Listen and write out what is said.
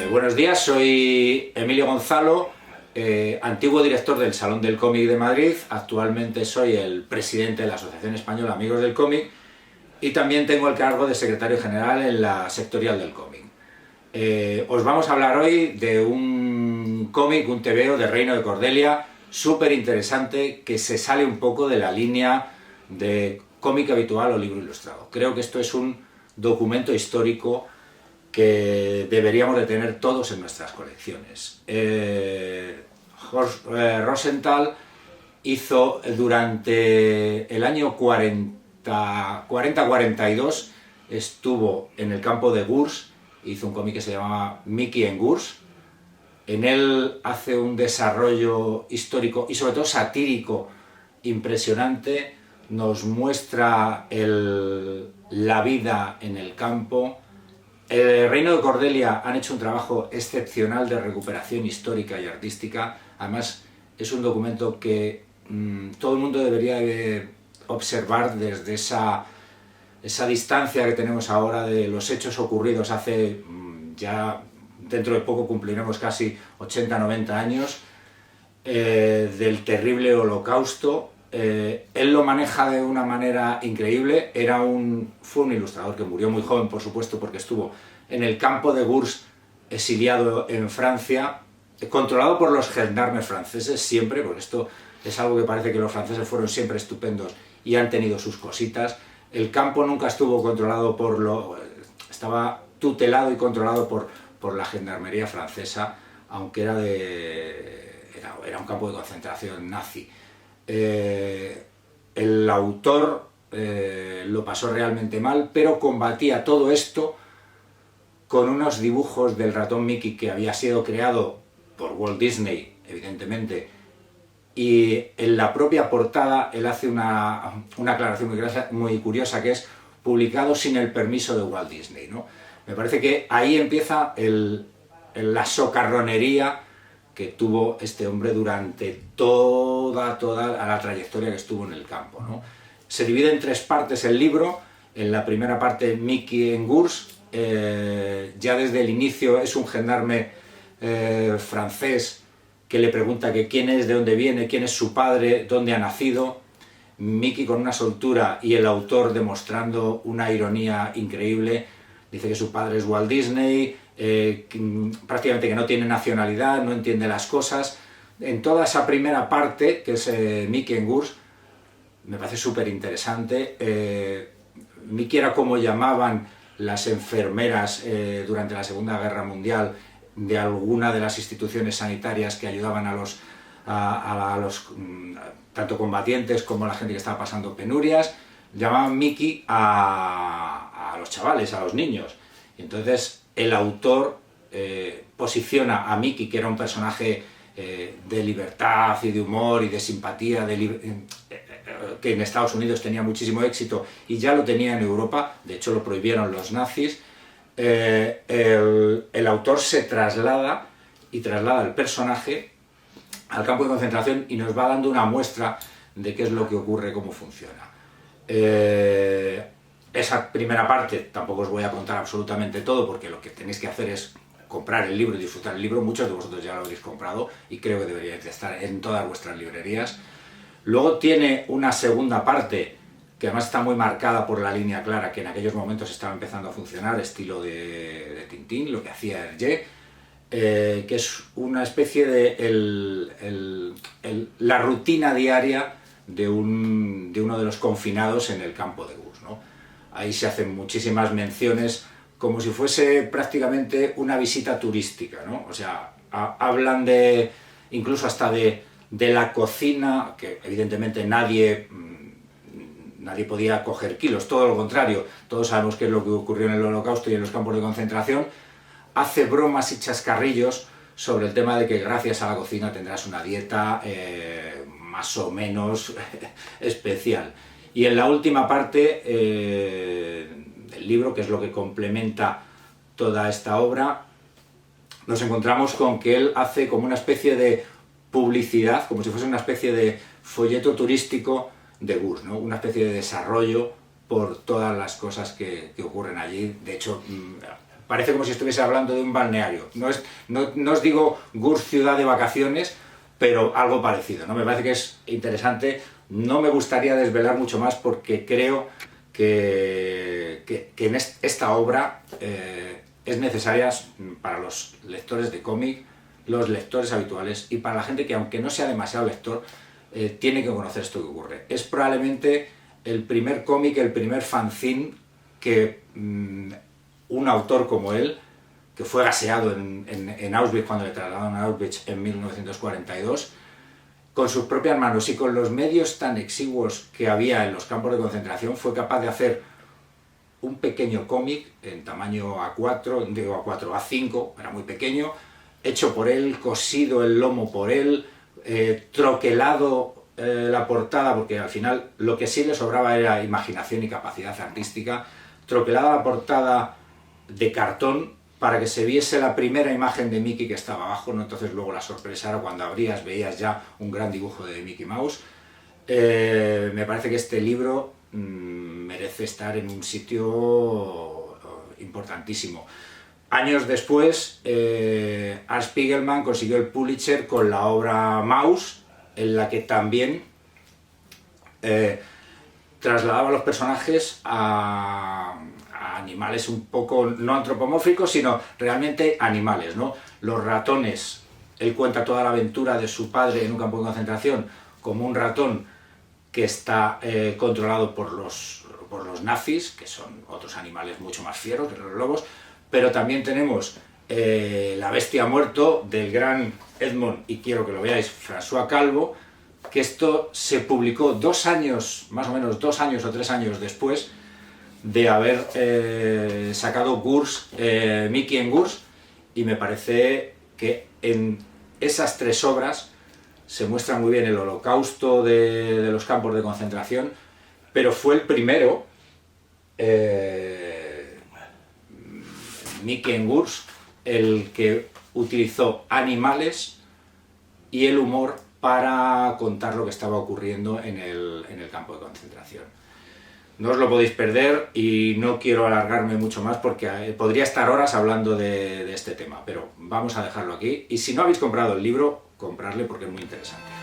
Buenos días, soy Emilio Gonzalo, antiguo director del Salón del Cómic de Madrid. Actualmente soy el presidente de la Asociación Española Amigos del Cómic y también tengo el cargo de secretario general en la sectorial del cómic. Os vamos a hablar hoy de un cómic, un tebeo de Reino de Cordelia, súper interesante, que se sale un poco de la línea de cómic habitual o libro ilustrado. Creo que esto es un documento histórico que deberíamos de tener todos en nuestras colecciones. Horst Rosenthal hizo durante el año 40-42, estuvo en el campo de Gurs, hizo un cómic que se llamaba Mickey en Gurs. En él hace un desarrollo histórico y sobre todo satírico impresionante, nos muestra la vida en el campo. El Reino de Cordelia han hecho un trabajo excepcional de recuperación histórica y artística. Además, es un documento que todo el mundo debería de observar desde esa distancia que tenemos ahora de los hechos ocurridos hace ya, dentro de poco cumpliremos casi 80-90 años, del terrible Holocausto. Él lo maneja de una manera increíble. Fue un ilustrador que murió muy joven, por supuesto, porque estuvo en el campo de Gurs, exiliado en Francia, controlado por los gendarmes franceses siempre, porque esto es algo que parece que los franceses fueron siempre estupendos y han tenido sus cositas. El campo nunca estuvo controlado estaba tutelado y controlado por la gendarmería francesa, aunque era un campo de concentración nazi. El autor lo pasó realmente mal, pero combatía todo esto con unos dibujos del ratón Mickey que había sido creado por Walt Disney, evidentemente, y en la propia portada él hace una aclaración muy curiosa, que es publicado sin el permiso de Walt Disney, ¿no? Me parece que ahí empieza la socarronería que tuvo este hombre durante toda la trayectoria que estuvo en el campo, ¿no? Se divide en tres partes el libro. En la primera parte, Mickey en Gurs, ya desde el inicio es un gendarme francés que le pregunta que quién es, de dónde viene, quién es su padre, dónde ha nacido. Mickey con una soltura y el autor demostrando una ironía increíble. Dice que su padre es Walt Disney, prácticamente que no tiene nacionalidad, no entiende las cosas. En toda esa primera parte, que es Mickey en Gurs, me parece súper interesante. Mickey era como llamaban las enfermeras durante la Segunda Guerra Mundial de alguna de las instituciones sanitarias que ayudaban a los tanto combatientes como a la gente que estaba pasando penurias. Llamaban Mickey a los chavales, a los niños. Y entonces el autor posiciona a Mickey, que era un personaje de libertad y de humor y de simpatía, que en Estados Unidos tenía muchísimo éxito y ya lo tenía en Europa, de hecho lo prohibieron los nazis. El autor se traslada el personaje al campo de concentración y nos va dando una muestra de qué es lo que ocurre, cómo funciona. Esa primera parte tampoco os voy a contar absolutamente todo, porque lo que tenéis que hacer es comprar el libro y disfrutar el libro. Muchos de vosotros ya lo habéis comprado y creo que deberíais de estar en todas vuestras librerías. Luego tiene una segunda parte que además está muy marcada por la línea clara, que en aquellos momentos estaba empezando a funcionar, estilo de Tintín, lo que hacía Hergé, que es una especie de la rutina diaria de uno de los confinados en el campo de Gurs, ¿no? Ahí se hacen muchísimas menciones, como si fuese prácticamente una visita turística, ¿no? O sea, hablan incluso hasta de la cocina, que evidentemente nadie podía coger kilos, todo lo contrario. Todos sabemos qué es lo que ocurrió en el Holocausto y en los campos de concentración. Hace bromas y chascarrillos sobre el tema de que gracias a la cocina tendrás una dieta más o menos especial. Y en la última parte del libro, que es lo que complementa toda esta obra, nos encontramos con que él hace como una especie de publicidad, como si fuese una especie de folleto turístico de Gurs, ¿no? Una especie de desarrollo por todas las cosas que ocurren allí. De hecho, parece como si estuviese hablando de un balneario. No os digo Gurs ciudad de vacaciones, pero algo parecido, ¿no? Me parece que es interesante. No me gustaría desvelar mucho más porque creo que en esta obra es necesaria para los lectores de cómic, los lectores habituales y para la gente que, aunque no sea demasiado lector, tiene que conocer esto que ocurre. Es probablemente el primer cómic, el primer fanzine que un autor como él, que fue gaseado en Auschwitz cuando le trasladaron a Auschwitz en 1942, con sus propias manos y con los medios tan exiguos que había en los campos de concentración, fue capaz de hacer un pequeño cómic en tamaño A4, digo A4, A5, era muy pequeño, hecho por él, cosido el lomo por él, troquelado la portada, porque al final lo que sí le sobraba era imaginación y capacidad artística, troquelada la portada de cartón para que se viese la primera imagen de Mickey que estaba abajo, ¿no? Entonces luego la sorpresa era cuando abrías, veías ya un gran dibujo de Mickey Mouse. Me parece que este libro merece estar en un sitio importantísimo. Años después, Art Spiegelman consiguió el Pulitzer con la obra Mouse, en la que también trasladaba a los personajes a animales un poco no antropomórficos, sino realmente animales, ¿no? Los ratones, él cuenta toda la aventura de su padre en un campo de concentración como un ratón que está controlado por los nazis, que son otros animales mucho más fieros que los lobos, pero también tenemos La bestia muerto del gran Edmond, y quiero que lo veáis, François Calvo, que esto se publicó 2 años, más o menos 2 años o 3 años después de haber sacado Gurs, Mickey en Gurs, y me parece que en esas 3 obras se muestra muy bien el holocausto de los campos de concentración, pero fue el primero, Mickey en Gurs, el que utilizó animales y el humor para contar lo que estaba ocurriendo en el campo de concentración. No os lo podéis perder y no quiero alargarme mucho más porque podría estar horas hablando de este tema, pero vamos a dejarlo aquí. Y si no habéis comprado el libro, compradle porque es muy interesante.